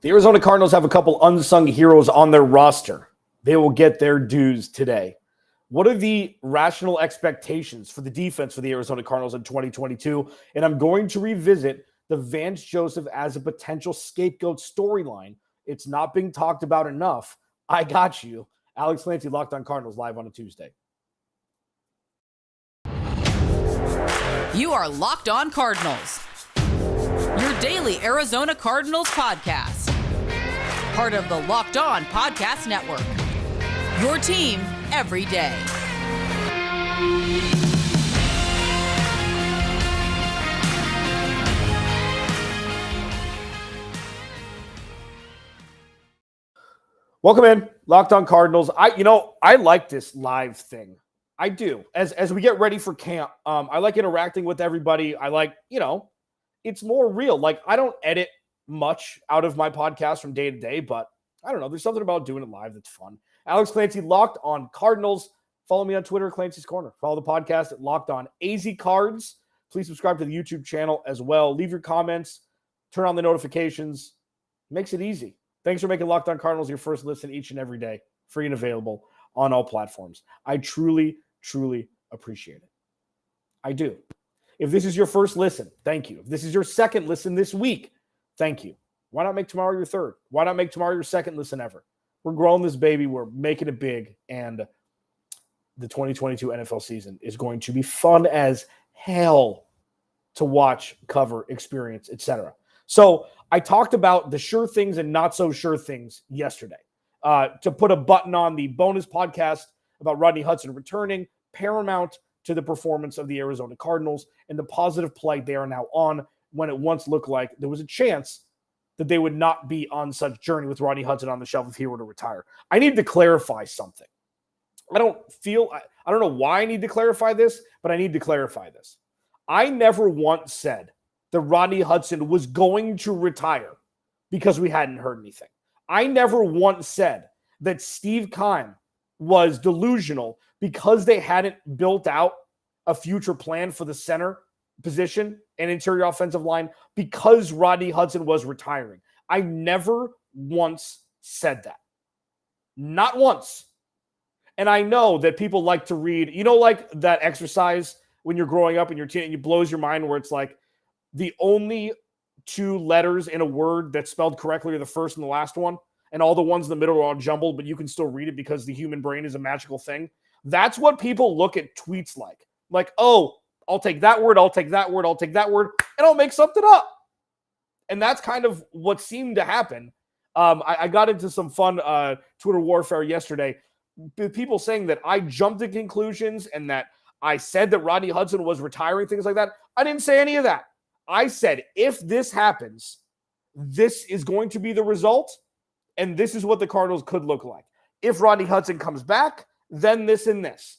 The Arizona Cardinals have a couple unsung heroes on their roster. They will get their dues today. What are the rational expectations for the defense for the Arizona Cardinals in 2022? And I'm going to revisit the Vance Joseph as a potential scapegoat storyline. It's not being talked about enough. I got you. Alex Clancy, Locked On Cardinals, live on a Tuesday. You are Locked On Cardinals, your daily Arizona Cardinals podcast. Part of the Locked On Podcast Network, your team every day. Welcome in, Locked On Cardinals. I like this live thing. I do. As we get ready for camp, I like interacting with everybody. I like, it's more real. Like, I don't edit much out of my podcast from day to day, but I don't know. There's something about doing it live that's fun. Alex Clancy, Locked On Cardinals. Follow me on Twitter, Clancy's Corner. Follow the podcast at Locked On AZ Cards. Please subscribe to the YouTube channel as well. Leave your comments. Turn on the notifications. Makes it easy. Thanks for making Locked On Cardinals your first listen each and every day. Free and available on all platforms. I truly, truly appreciate it. I do. If this is your first listen, thank you. If this is your second listen this week, thank you. Why not make tomorrow your third? Why not make tomorrow your second listen ever? We're growing this baby. We're making it big. And the 2022 NFL season is going to be fun as hell to watch, cover, experience, etc. So I talked about the sure things and not so sure things yesterday. To put a button on the bonus podcast about Rodney Hudson returning, paramount to the performance of the Arizona Cardinals and the positive plight they are now on, when it once looked like there was a chance that they would not be on such journey with Rodney Hudson on the shelf if he were to retire. I need to clarify something. I don't know why I need to clarify this, but I need to clarify this. I never once said that Rodney Hudson was going to retire because we hadn't heard anything. I never once said that Steve Keim was delusional because they hadn't built out a future plan for the center position and interior offensive line because Rodney Hudson was retiring. I never once said that. Not once. And I know that people like to read, like that exercise when you're growing up and your teen, it blows your mind where it's like the only two letters in a word that's spelled correctly are the first and the last one, and all the ones in the middle are all jumbled, but you can still read it because the human brain is a magical thing. That's what people look at tweets like. Like, oh, I'll take that word, I'll take that word, I'll take that word, and I'll make something up. And that's kind of what seemed to happen. I got into some fun Twitter warfare yesterday. People saying that I jumped to conclusions and that I said that Rodney Hudson was retiring, things like that. I didn't say any of that. I said, if this happens, this is going to be the result, and this is what the Cardinals could look like. If Rodney Hudson comes back, then this and this.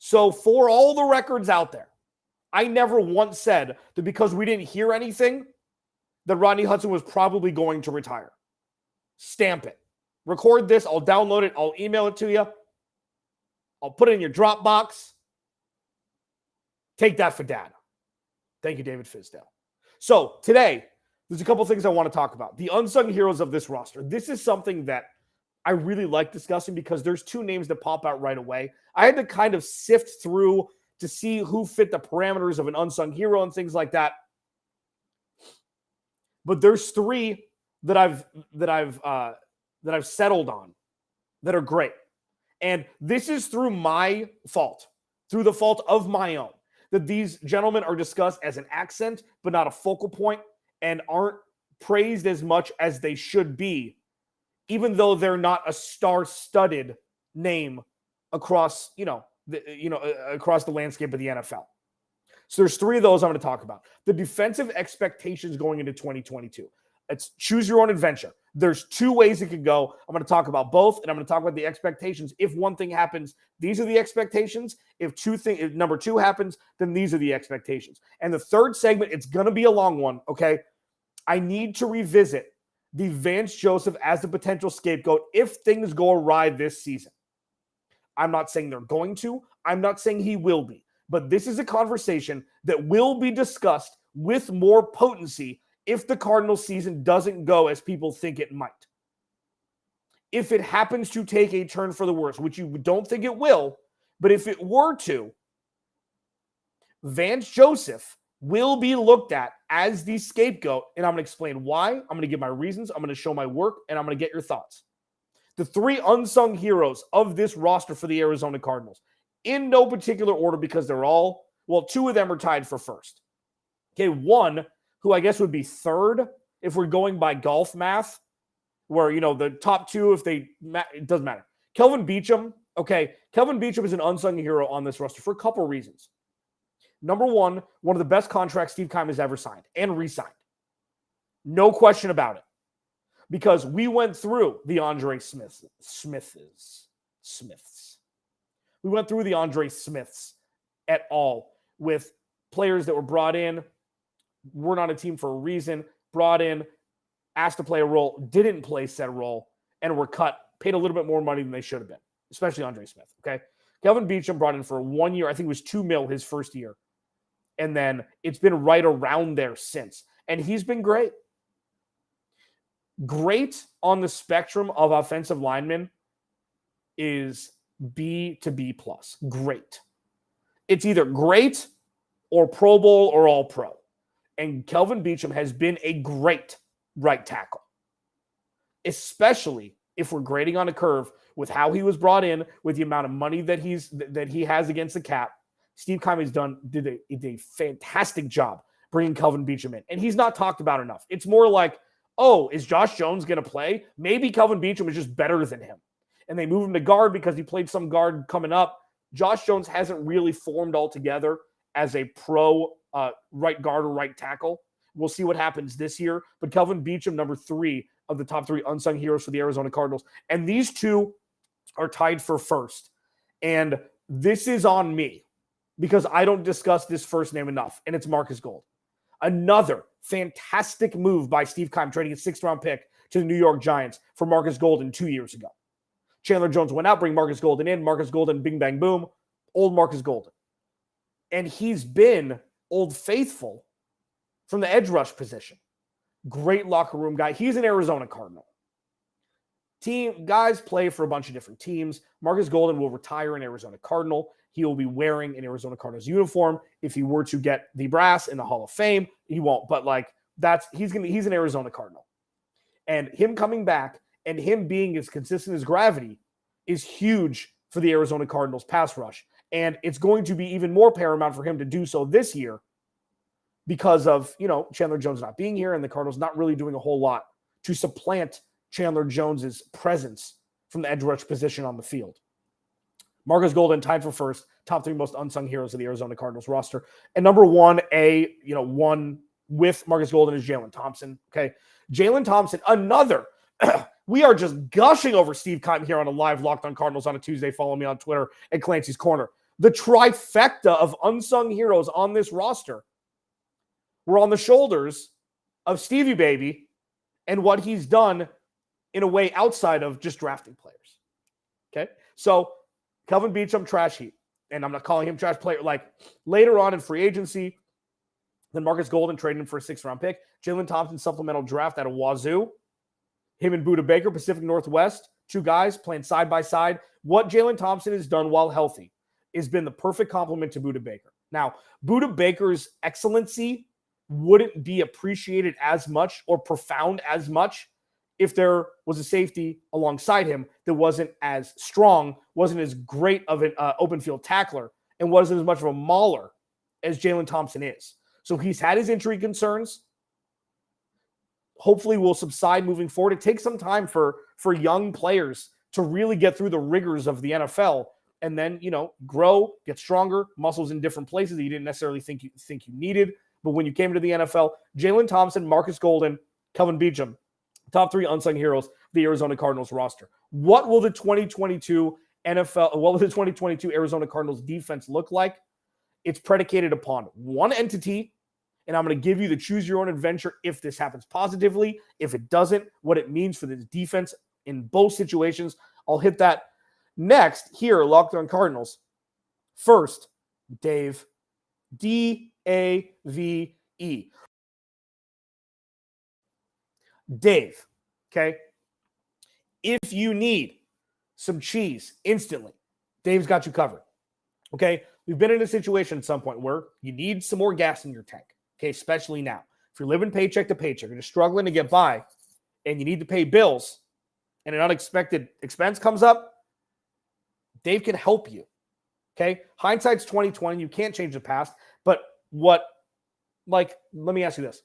So for all the records out there, I never once said that because we didn't hear anything, that Rodney Hudson was probably going to retire. Stamp it. Record this. I'll download it. I'll email it to you. I'll put it in your Dropbox. Take that for data. Thank you, David Fizdale. So today, there's a couple things I want to talk about. The unsung heroes of this roster. This is something that I really like discussing because there's two names that pop out right away. I had to kind of sift through to see who fit the parameters of an unsung hero and things like that. But there's three that I've settled on that are great. And this is through my fault, through the fault of my own, that these gentlemen are discussed as an accent, but not a focal point, and aren't praised as much as they should be, even though they're not a star-studded name across, across the landscape of the NFL. So there's three of those I'm going to talk about. The defensive expectations going into 2022. It's choose your own adventure. There's two ways it could go. I'm going to talk about both, and I'm going to talk about the expectations. If one thing happens, these are the expectations. If number two happens, then these are the expectations. And the third segment, it's going to be a long one, okay? I need to revisit the Vance Joseph as the potential scapegoat if things go awry this season. I'm not saying they're going to. I'm not saying he will be. But this is a conversation that will be discussed with more potency if the Cardinals season doesn't go as people think it might. If it happens to take a turn for the worse, which you don't think it will, but if it were to, Vance Joseph will be looked at as the scapegoat, and I'm going to explain why. I'm going to give my reasons. I'm going to show my work, and I'm going to get your thoughts. The three unsung heroes of this roster for the Arizona Cardinals, in no particular order because they're all, well, two of them are tied for first. Okay, one, who I guess would be third if we're going by golf math, where, you know, the top two, if they, it doesn't matter. Kelvin Beachum, okay, Kelvin Beachum is an unsung hero on this roster for a couple of reasons. Number one of the best contracts Steve Keim has ever signed and re-signed. No question about it. Because we went through the Andre Smiths. We went through the Andre Smiths et al. With players that were brought in, were not a team for a reason, brought in, asked to play a role, didn't play said role, and were cut, paid a little bit more money than they should have been, especially Andre Smith, okay? Kelvin Beachum brought in for 1 year, I think it was $2 million his first year. And then it's been right around there since. And he's been great. Great on the spectrum of offensive linemen is B to B plus. Great. It's either great or Pro Bowl or All Pro. And Kelvin Beachum has been a great right tackle, especially if we're grading on a curve with how he was brought in, with the amount of money that he has against the cap. Steve Keim did a fantastic job bringing Kelvin Beachum in, and he's not talked about enough. It's more like, oh, is Josh Jones going to play? Maybe Kelvin Beachum is just better than him, and they move him to guard because he played some guard coming up. Josh Jones hasn't really formed altogether as a pro right guard or right tackle. We'll see what happens this year, but Kelvin Beachum, number 3 of the top 3 unsung heroes for the Arizona Cardinals, and these two are tied for first, and this is on me, because I don't discuss this first name enough, and it's Marcus Gold. Another fantastic move by Steve Keim, trading a 6th-round pick to the New York Giants for Marcus Golden 2 years ago. Chandler Jones went out, bring Marcus Golden in. Marcus Golden, bing, bang, boom. Old Marcus Golden. And he's been Old Faithful from the edge rush position. Great locker room guy. He's an Arizona Cardinal. Guys play for a bunch of different teams. Marcus Golden will retire an Arizona Cardinal. He will be wearing an Arizona Cardinals uniform. If he were to get the brass in the Hall of Fame, he won't. But he's an Arizona Cardinal. And him coming back and him being as consistent as gravity is huge for the Arizona Cardinals pass rush. And it's going to be even more paramount for him to do so this year because of, Chandler Jones not being here and the Cardinals not really doing a whole lot to supplant Chandler Jones's presence from the edge rush position on the field. Marcus Golden tied for first, top 3 most unsung heroes of the Arizona Cardinals roster. And number 1A, one with Marcus Golden is Jalen Thompson. Okay. Jalen Thompson, another. We are just gushing over Steve Keim here on a live Locked On Cardinals on a Tuesday. Follow me on Twitter at Clancy's Corner. The trifecta of unsung heroes on this roster were on the shoulders of Stevie Baby and what he's done in a way outside of just drafting players. Okay. So Kelvin Beachum, trash heap. And I'm not calling him trash player. Like later on in free agency, then Marcus Golden traded him for a 6th-round pick. Jalen Thompson supplemental draft out of Wazoo. Him and Budda Baker, Pacific Northwest, 2 guys playing side by side. What Jalen Thompson has done while healthy has been the perfect complement to Budda Baker. Now, Budda Baker's excellency wouldn't be appreciated as much or profound as much if there was a safety alongside him that wasn't as strong, wasn't as great of an open field tackler, and wasn't as much of a mauler as Jalen Thompson is. So he's had his injury concerns. Hopefully will subside moving forward. It takes some time for young players to really get through the rigors of the NFL and then, grow, get stronger, muscles in different places that you didn't necessarily think you needed. But when you came into the NFL, Jalen Thompson, Marcus Golden, Kelvin Beachum, top 3 unsung heroes of the Arizona Cardinals roster. What will the 2022 Arizona Cardinals defense look like? It's predicated upon one entity, and I'm going to give you the choose your own adventure if this happens positively. If it doesn't, what it means for the defense in both situations. I'll hit that next here, Locked On Cardinals. First, Dave, D-A-V-E. Dave, okay? If you need some cheese instantly, Dave's got you covered, okay? We've been in a situation at some point where you need some more gas in your tank, okay? Especially now. If you're living paycheck to paycheck, you're just struggling to get by, and you need to pay bills, and an unexpected expense comes up, Dave can help you, okay? Hindsight's 2020. You can't change the past, but let me ask you this.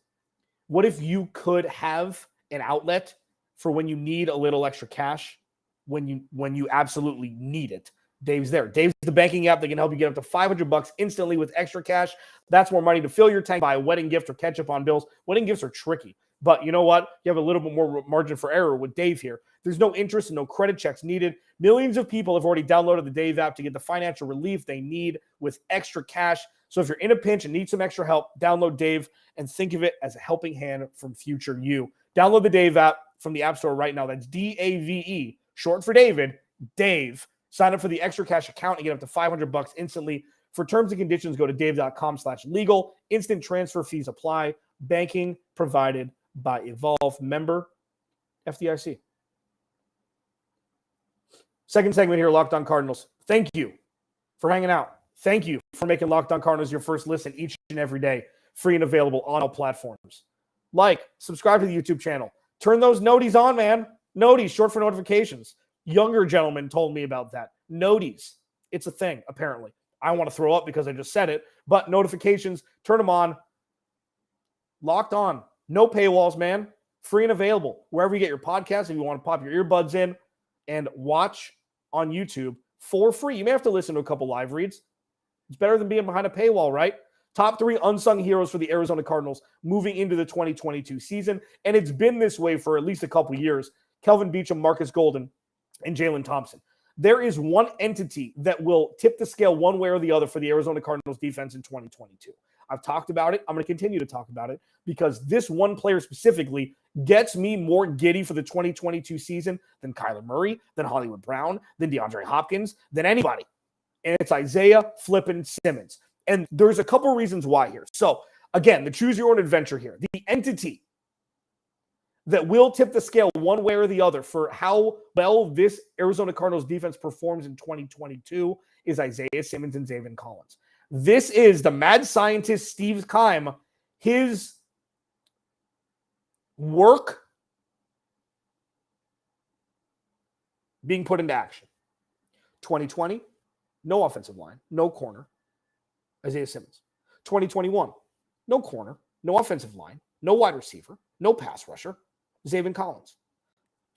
What if you could have an outlet for when you need a little extra cash, when you absolutely need it? Dave's there. Dave's the banking app that can help you get up to $500 instantly with extra cash. That's more money to fill your tank, buy a wedding gift, or catch up on bills. Wedding gifts are tricky, but you know what? You have a little bit more margin for error with Dave here. There's no interest and no credit checks needed. Millions of people have already downloaded the Dave app to get the financial relief they need with extra cash. So if you're in a pinch and need some extra help, download Dave and think of it as a helping hand from future you. Download the Dave app from the App Store right now. That's DAVE, short for David, Dave. Sign up for the extra cash account and get up to $500 instantly. For terms and conditions, go to dave.com/legal. Instant transfer fees apply. Banking provided by Evolve. Member FDIC. Second segment here, Locked On Cardinals. Thank you for hanging out. Thank you for making Locked On Cardinals your first listen each and every day. Free and available on all platforms. Like, subscribe to the YouTube channel. Turn those noties on, man. Noties, short for notifications. Younger gentleman told me about that. Noties. It's a thing, apparently. I want to throw up because I just said it, but notifications, turn them on. Locked On. No paywalls, man. Free and available. Wherever you get your podcasts, if you want to pop your earbuds in and watch on YouTube for free. You may have to listen to a couple live reads. It's better than being behind a paywall, right? Top 3 unsung heroes for the Arizona Cardinals moving into the 2022 season. And it's been this way for at least a couple years. Kelvin Beachum, Marcus Golden, and Jalen Thompson. There is one entity that will tip the scale one way or the other for the Arizona Cardinals defense in 2022. I've talked about it. I'm going to continue to talk about it because this one player specifically gets me more giddy for the 2022 season than Kyler Murray, than Hollywood Brown, than DeAndre Hopkins, than anybody. And it's Isaiah flippin' Simmons. And there's a couple reasons why here. So again, the choose your own adventure here. The entity that will tip the scale one way or the other for how well this Arizona Cardinals defense performs in 2022 is Isaiah Simmons and Zaven Collins. This is the mad scientist Steve Keim, his work being put into action. 2020, no offensive line, no corner, Isaiah Simmons. 2021, no corner, no offensive line, no wide receiver, no pass rusher, Zaven Collins.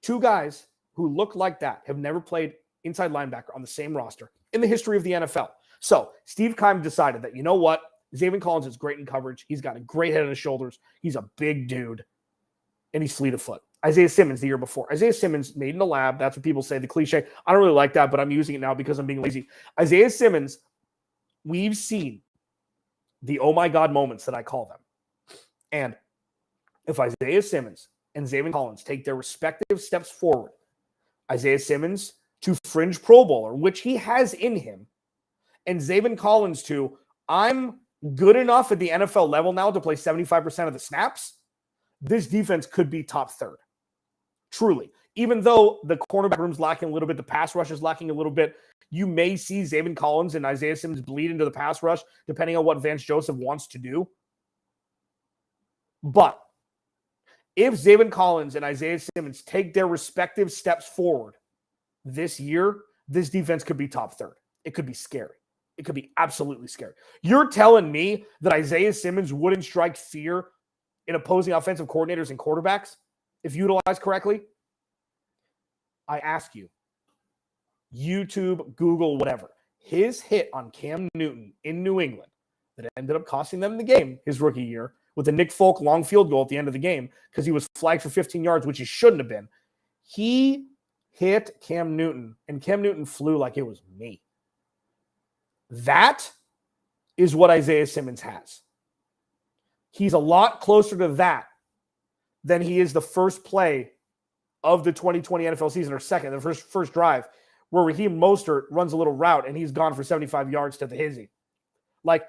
2 guys who look like that have never played inside linebacker on the same roster in the history of the NFL. So Steve Keim decided that, you know what? Zaven Collins is great in coverage. He's got a great head on his shoulders. He's a big dude, and he's fleet of foot. Isaiah Simmons the year before. Isaiah Simmons made in the lab. That's what people say, the cliche. I don't really like that, but I'm using it now because I'm being lazy. Isaiah Simmons, we've seen the oh my God moments that I call them. And if Isaiah Simmons and Zaven Collins take their respective steps forward, Isaiah Simmons to fringe Pro Bowler, which he has in him, and Zaven Collins to, I'm good enough at the NFL level now to play 75% of the snaps, this defense could be top 3rd. Truly. Even though the cornerback room's lacking a little bit, the pass rush is lacking a little bit, you may see Zaven Collins and Isaiah Simmons bleed into the pass rush, depending on what Vance Joseph wants to do. But if Zaven Collins and Isaiah Simmons take their respective steps forward this year, this defense could be top 3rd. It could be scary. It could be absolutely scary. You're telling me that Isaiah Simmons wouldn't strike fear in opposing offensive coordinators and quarterbacks if utilized correctly? I ask you, YouTube, Google, whatever, his hit on Cam Newton in New England that ended up costing them the game his rookie year with a Nick Folk long field goal at the end of the game because he was flagged for 15 yards, which he shouldn't have been. He hit Cam Newton, and Cam Newton flew like it was me. That is what Isaiah Simmons has. He's a lot closer to that than he is the first play of the 2020 NFL season, or second, the first drive, where Raheem Mostert runs a little route and he's gone for 75 yards to the hizzy. Like,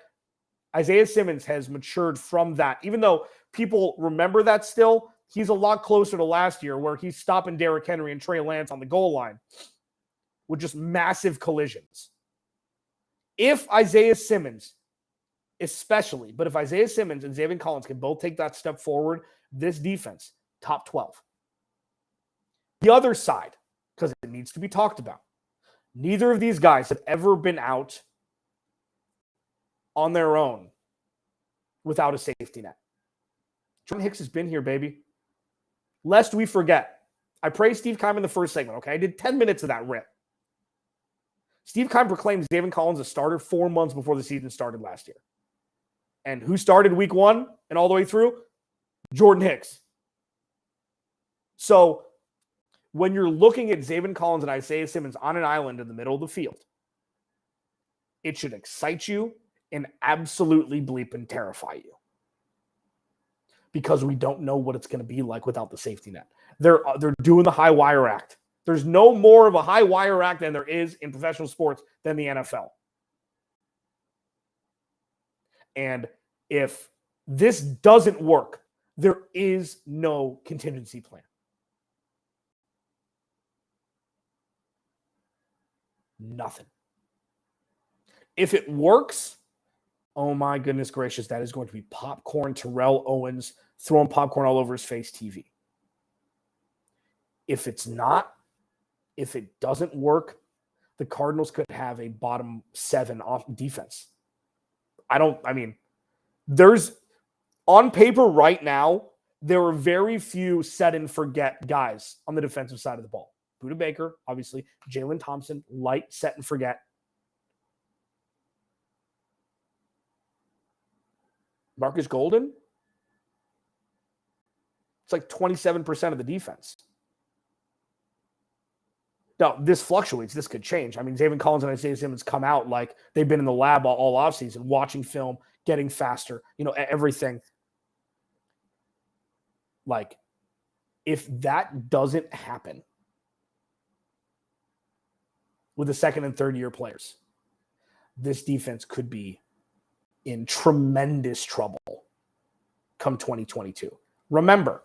Isaiah Simmons has matured from that. Even though people remember that still, he's a lot closer to last year where he's stopping Derrick Henry and Trey Lance on the goal line with just massive collisions. If Isaiah Simmons, especially, but if Isaiah Simmons and Zaven Collins can both take that step forward, this defense, top 12. The other side, because it needs to be talked about, neither of these guys have ever been out on their own without a safety net. Jordan Hicks has been here, baby. Lest we forget, I praised Steve Keim in the first segment, okay? I did 10 minutes of that rip. Steve Keim proclaimed Zaven Collins a starter 4 months before the season started last year. And who started week 1 and all the way through? Jordan Hicks. So when you're looking at Zaven Collins and Isaiah Simmons on an island in the middle of the field, it should excite you and absolutely bleep and terrify you. Because we don't know what it's going to be like without the safety net. They're doing the high wire act. There's no more of a high wire act than there is in professional sports than the NFL. And if this doesn't work, there is no contingency plan. Nothing. If it works, oh my goodness gracious, that is going to be popcorn Terrell Owens throwing popcorn all over his face TV. If it's not, if it doesn't work, the Cardinals could have a bottom 7 off defense. There's on paper right now, there are very few set and forget guys on the defensive side of the ball. Budda Baker, obviously, Jalen Thompson, light set and forget. Marcus Golden, it's like 27% of the defense. Now, this fluctuates. This could change. I mean, Zaven Collins and Isaiah Simmons come out like they've been in the lab all offseason, watching film, getting faster, everything. Like, if that doesn't happen with the second and third year players, this defense could be in tremendous trouble come 2022. Remember,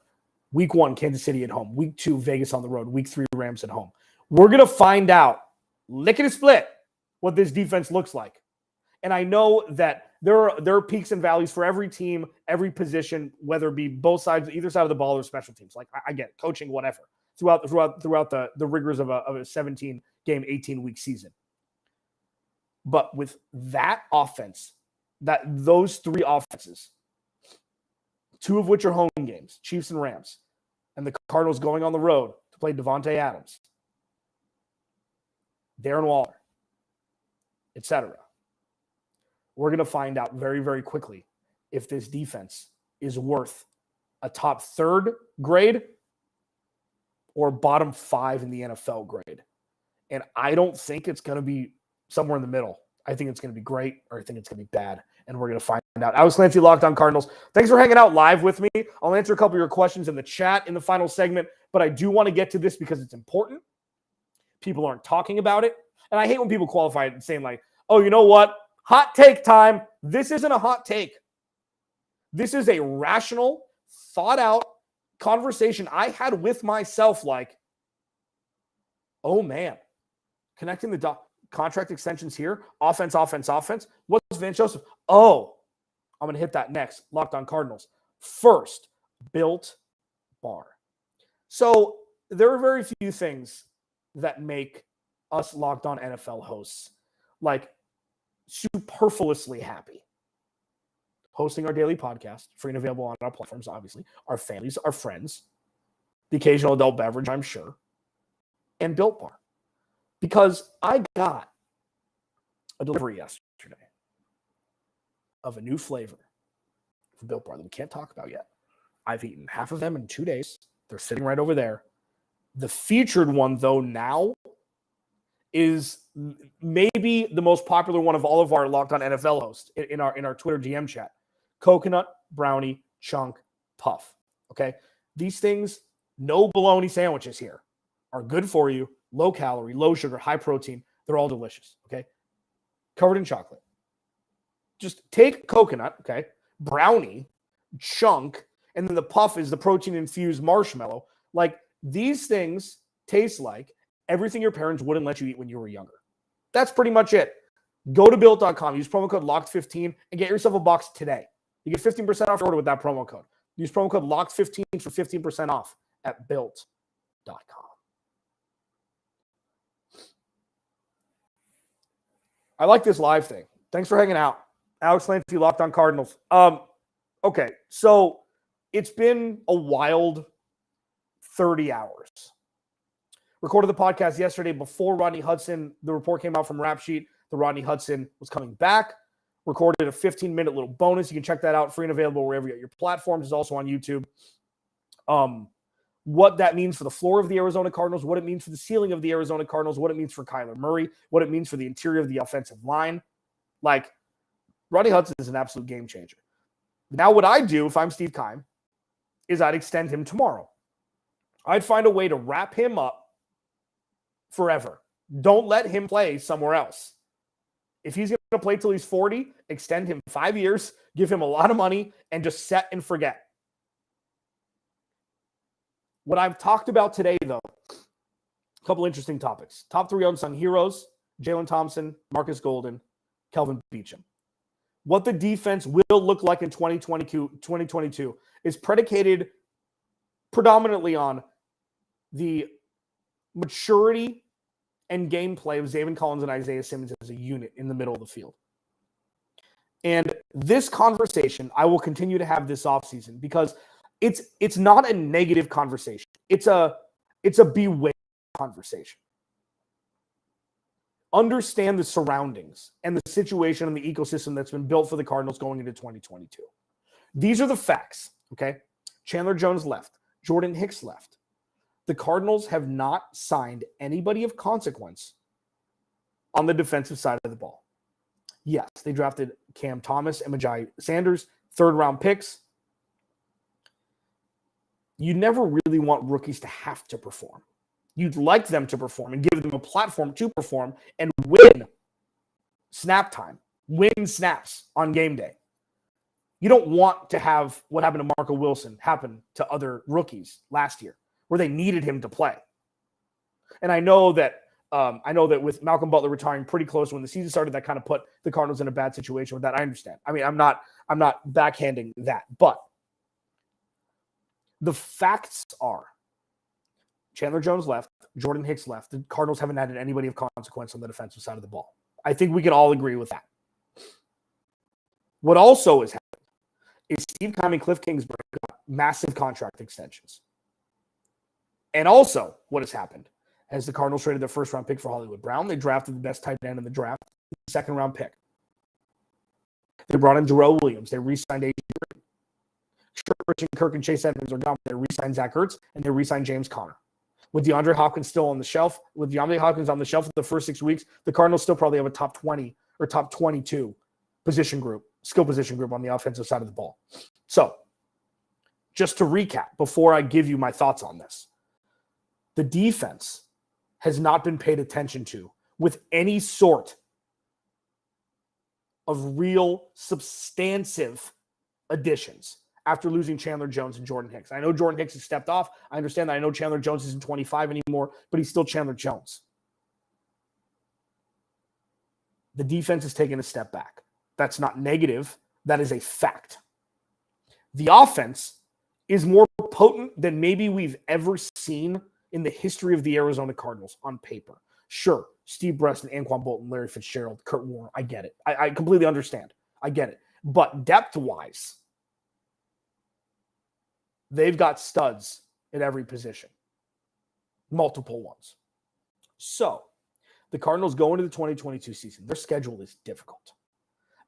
week 1, Kansas City at home. Week 2, Vegas on the road. Week 3, Rams at home. We're going to find out, lickety-split, what this defense looks like. And I know that there are peaks and valleys for every team, every position, whether it be both sides, either side of the ball or special teams. Like, I get it, coaching, whatever, throughout the rigors of a 17-game, 18-week season. But with that offense, those 3 offenses, 2 of which are home games, Chiefs and Rams, and the Cardinals going on the road to play Devontae Adams, Darren Waller, etc. We're going to find out very, very quickly if this defense is worth a top 3rd grade or bottom 5 in the NFL grade. And I don't think it's going to be somewhere in the middle. I think it's going to be great, or I think it's going to be bad. And we're going to find out. I was Clancy, Locked On Cardinals. Thanks for hanging out live with me. I'll answer a couple of your questions in the chat in the final segment, but I do want to get to this because it's important. People aren't talking about it. And I hate when people qualify it and saying like, oh, you know what? Hot take time. This isn't a hot take. This is a rational, thought out conversation I had with myself like, oh man, connecting the contract extensions here, offense. What's Vance Joseph? Oh, I'm going to hit that next. Locked On Cardinals. First, Built Bar. So there are very few things that make us Locked On NFL hosts like superfluously happy. Hosting our daily podcast, free and available on our platforms, obviously, our families, our friends, the occasional adult beverage, I'm sure, and Built Bar. Because I got a delivery yesterday of a new flavor from Built Bar that we can't talk about yet. I've eaten half of them in 2 days. They're sitting right over there. The featured one, though, now is maybe the most popular one of all of our Locked On NFL hosts in our Twitter DM chat. Coconut, brownie, chunk, puff. Okay? These things, no bologna sandwiches here, are good for you, low calorie, low sugar, high protein. They're all delicious. Okay? Covered in chocolate. Just take coconut, okay, brownie, chunk, And then the puff is the protein-infused marshmallow. Like, these things taste like everything your parents wouldn't let you eat when you were younger. That's pretty much it. Go to Built.com, use promo code LOCKED15, and get yourself a box today. You get 15% off your order with that promo code. Use promo code LOCKED15 for 15% off at Built.com. I like this live thing. Thanks for hanging out. Alex Clancy, Locked On Cardinals. Okay, so it's been a wild 30 hours. Recorded the podcast yesterday before Rodney Hudson. The report came out from Rap Sheet that Rodney Hudson was coming back. Recorded a 15-minute little bonus. You can check that out, free and available wherever you get your platforms. It's also on YouTube. What that means for the floor of the Arizona Cardinals, what it means for the ceiling of the Arizona Cardinals, what it means for Kyler Murray, what it means for the interior of the offensive line. Like, Rodney Hudson is an absolute game changer. Now, what I do if I'm Steve Keim is I'd extend him tomorrow. I'd find a way to wrap him up forever. Don't let him play somewhere else. If he's going to play till he's 40, extend him 5 years, give him a lot of money, and just set and forget. What I've talked about today, though, a couple interesting topics. Top 3 unsung heroes, Jalen Thompson, Marcus Golden, Kelvin Beachum. What the defense will look like in 2022 is predicated predominantly on the maturity and gameplay of Zaven Collins and Isaiah Simmons as a unit in the middle of the field. And this conversation I will continue to have this offseason because it's not a negative conversation. It's a beware conversation. Understand the surroundings and the situation and the ecosystem that's been built for the Cardinals going into 2022. These are the facts, okay? Chandler Jones left. Jordan Hicks left. The Cardinals have not signed anybody of consequence on the defensive side of the ball. Yes, they drafted Cam Thomas and Majai Sanders, third-round picks. You never really want rookies to have to perform. You'd like them to perform and give them a platform to perform and win snap time, win snaps on game day. You don't want to have what happened to Marco Wilson happen to other rookies last year where they needed him to play. And I know that with Malcolm Butler retiring pretty close when the season started, that kind of put the Cardinals in a bad situation with that. I understand. I mean, I'm not backhanding that, but the facts are Chandler Jones left, Jordan Hicks left. The Cardinals haven't added anybody of consequence on the defensive side of the ball. I think we can all agree with that. What also has happened is Steve Keim and Cliff Kingsbury got massive contract extensions. And also what has happened as the Cardinals traded their first-round pick for Hollywood Brown. They drafted the best tight end in the draft, second-round pick. They brought in Darrell Williams. They re-signed A.J. Green. Christian Kirk and Chase Edmonds are gone. They re-signed Zach Ertz, and they re-signed James Conner. With DeAndre Hopkins still on the shelf, with DeAndre Hopkins on the shelf for the first 6 weeks, the Cardinals still probably have a top 20 or top 22 skill position group on the offensive side of the ball. So, just to recap, before I give you my thoughts on this, the defense has not been paid attention to with any sort of real substantive additions after losing Chandler Jones and Jordan Hicks. I know Jordan Hicks has stepped off. I understand that. I know Chandler Jones isn't 25 anymore, but he's still Chandler Jones. The defense has taken a step back. That's not negative. That is a fact. The offense is more potent than maybe we've ever seen in the history of the Arizona Cardinals on paper. Sure, Steve Breston, Anquan Bolton, Larry Fitzgerald, Kurt Warner. I get it. I completely understand. I get it. But depth-wise, they've got studs at every position. Multiple ones. So, the Cardinals go into the 2022 season. Their schedule is difficult.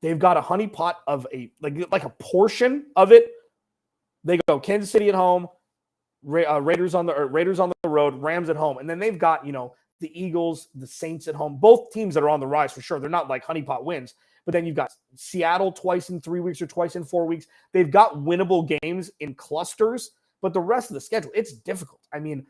They've got a honeypot of like a portion of it. They go Kansas City at home, Raiders on the road, Rams at home, and then they've got the Eagles, the Saints at home. Both teams that are on the rise for sure. They're not like honeypot wins, but then you've got Seattle twice in 3 weeks or twice in 4 weeks. They've got winnable games in clusters, but the rest of the schedule, it's difficult. I mean,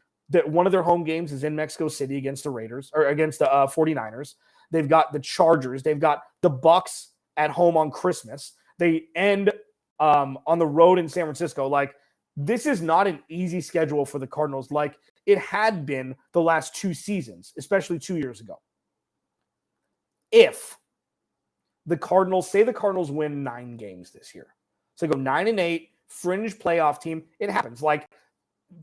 one of their home games is in Mexico City against the Raiders or against the 49ers. They've got the Chargers. They've got the Bucks at home on Christmas. They end on the road in San Francisco. Like, This is not an easy schedule for the Cardinals like it had been the last 2 seasons, especially 2 years ago. If the Cardinals win 9 games this year, so they go 9-8, fringe playoff team, it happens. Like,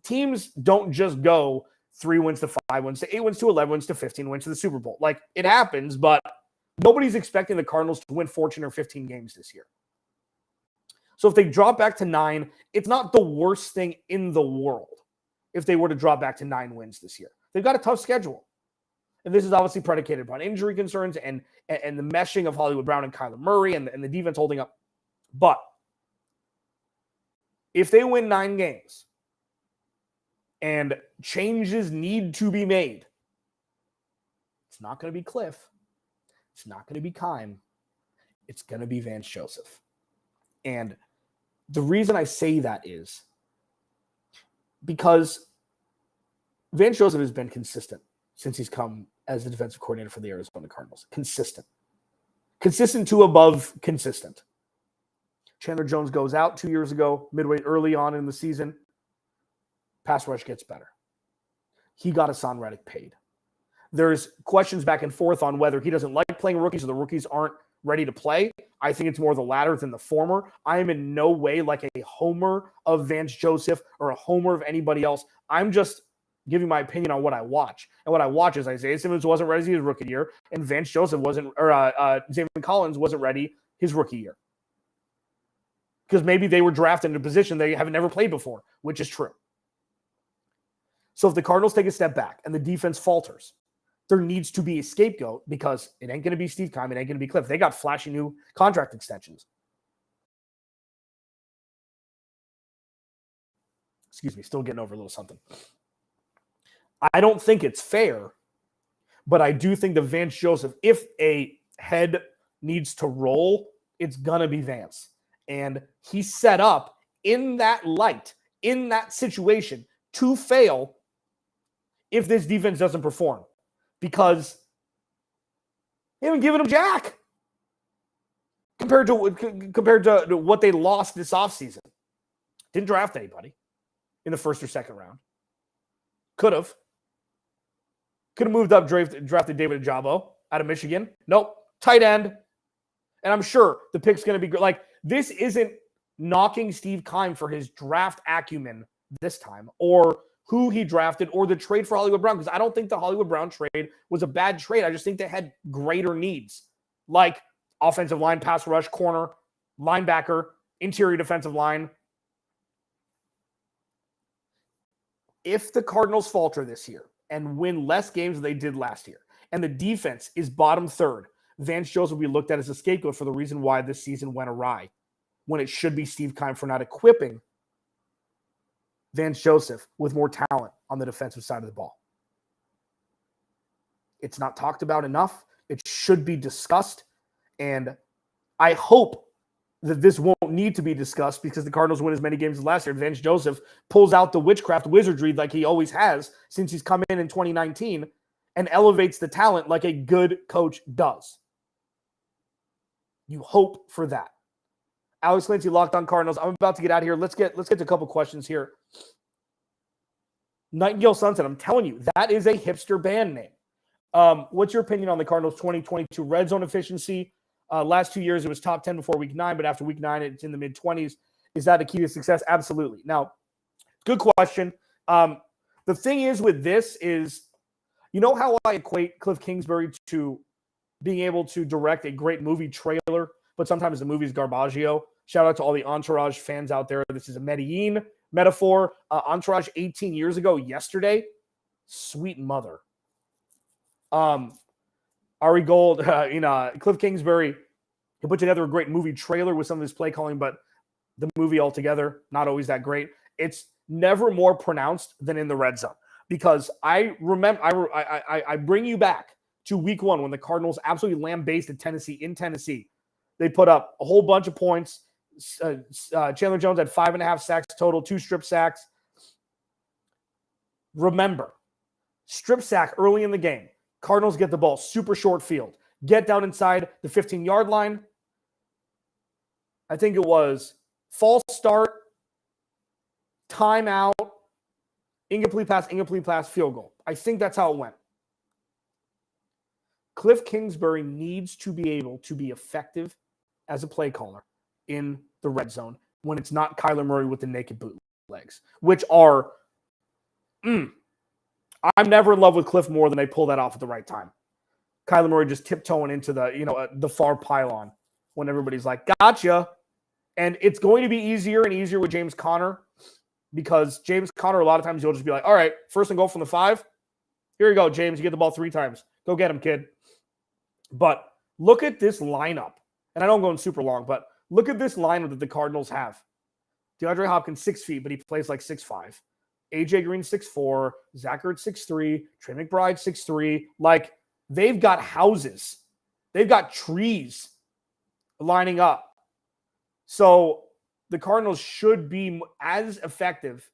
teams don't just go 3 wins to 5 wins to 8 wins to 11 wins to 15 wins to the Super Bowl. Like, it happens, but nobody's expecting the Cardinals to win 14 or 15 games this year. So if they drop back to 9, it's not the worst thing in the world if they were to drop back to 9 wins this year. They've got a tough schedule. And this is obviously predicated upon injury concerns and the meshing of Hollywood Brown and Kyler Murray and the defense holding up. But if they win 9 games and changes need to be made, it's not going to be Cliff. It's not going to be Kime. It's going to be Vance Joseph. And the reason I say that is because Vance Joseph has been consistent since he's come as the defensive coordinator for the Arizona Cardinals. Consistent. Consistent to above consistent. Chandler Jones goes out 2 years ago, early on in the season. Pass rush gets better. He got Hassan Reddick paid. There's questions back and forth on whether he doesn't like playing rookies or the rookies aren't ready to play. I think it's more the latter than the former. I am in no way like a homer of Vance Joseph or a homer of anybody else. I'm just giving my opinion on what I watch. And what I watch is Isaiah Simmons wasn't ready his rookie year, and Vance Joseph wasn't, or Zayvon Collins wasn't ready his rookie year. Because maybe they were drafted in a position they haven't never played before, which is true. So if the Cardinals take a step back and the defense falters, there needs to be a scapegoat because it ain't going to be Steve Kime, it ain't going to be Cliff. They got flashy new contract extensions. Excuse me, still getting over a little something. I don't think it's fair, but I do think that Vance Joseph, if a head needs to roll, it's going to be Vance. And he's set up in that light, in that situation, to fail if this defense doesn't perform. Because they haven't given him jack compared to what they lost this offseason. Didn't draft anybody in the first or second round. Could have moved up, drafted David Ajabo out of Michigan. Nope. Tight end. And I'm sure the pick's going to be great. Like, this isn't knocking Steve Kime for his draft acumen this time or who he drafted or the trade for Hollywood Brown, because I don't think the Hollywood Brown trade was a bad trade. I just think they had greater needs, like offensive line, pass rush, corner, linebacker, interior defensive line. If the Cardinals falter this year and win less games than they did last year, and the defense is bottom third, Vance Joseph will be looked at as a scapegoat for the reason why this season went awry, when it should be Steve Kime for not equipping Vance Joseph with more talent on the defensive side of the ball. It's not talked about enough. It should be discussed. And I hope that this won't need to be discussed because the Cardinals win as many games as last year. Vance Joseph pulls out the witchcraft wizardry like he always has since he's come in 2019 and elevates the talent like a good coach does. You hope for that. Alex Clancy, Locked On Cardinals. I'm about to get out of here. Let's get to a couple questions here. Nightingale Sunset, I'm telling you, that is a hipster band name. What's your opinion on the Cardinals' 2022 red zone efficiency? Last 2 years, it was top 10 before week 9, but after week 9, it's in the mid-20s. Is that a key to success? Absolutely. Now, good question. The thing is with this is, you know how I equate Cliff Kingsbury to being able to direct a great movie trailer, but sometimes the movie's garbaggio? Shout out to all the Entourage fans out there. This is a Medellin metaphor. Entourage 18 years ago yesterday. Sweet mother. Ari Gold, Cliff Kingsbury, he put together a great movie trailer with some of his play calling, but the movie altogether, not always that great. It's never more pronounced than in the red zone. Because I remember, I bring you back to week 1 when the Cardinals absolutely lambasted Tennessee in Tennessee. They put up a whole bunch of points. Chandler Jones had 5.5 sacks total, 2 strip sacks. Remember, strip sack early in the game. Cardinals get the ball, super short field. Get down inside the 15-yard line. I think it was false start, timeout, incomplete pass, field goal. I think that's how it went. Cliff Kingsbury needs to be able to be effective as a play caller in the red zone when it's not Kyler Murray with the naked bootlegs, which are, I'm never in love with Cliff more than they pull that off at the right time. Kyler Murray just tiptoeing into the far pylon when everybody's like, gotcha. And it's going to be easier and easier with James Conner because James Conner, a lot of times you'll just be like, all right, first and goal from the 5. Here you go, James. You get the ball 3 times. Go get him, kid. But look at this lineup. And I know I'm going super long, but look at this lineup that the Cardinals have. DeAndre Hopkins, 6 feet, but he plays like 6'5". AJ Green, 6'4". Zach Ertz, 6'3". Trey McBride, 6'3". Like, they've got houses. They've got trees lining up. So the Cardinals should be as effective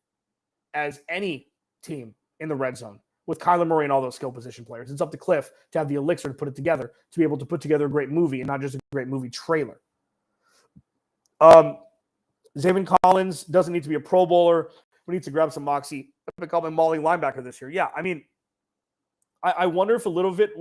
as any team in the red zone with Kyler Murray and all those skill position players. It's up to Cliff to have the elixir to put it together, to be able to put together a great movie and not just a great movie trailer. Zaven Collins doesn't need to be a Pro Bowler. We need to grab some moxie. Become a mauling linebacker this year. Yeah, I mean, I wonder if a little bit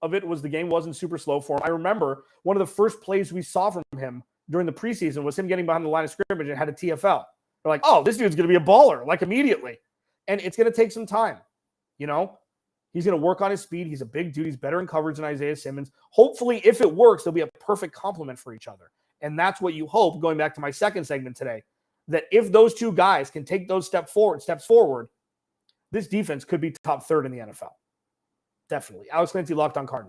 of it was the game wasn't super slow for him. I remember one of the first plays we saw from him during the preseason was him getting behind the line of scrimmage and had a TFL. We're like, oh, this dude's going to be a baller, like immediately. And it's going to take some time. You know, he's going to work on his speed. He's a big dude. He's better in coverage than Isaiah Simmons. Hopefully, if it works, they'll be a perfect complement for each other. And that's what you hope, going back to my second segment today, that if those two guys can take those steps forward, this defense could be top 3rd in the NFL. Definitely. Alex Clancy, Locked On Cardinals.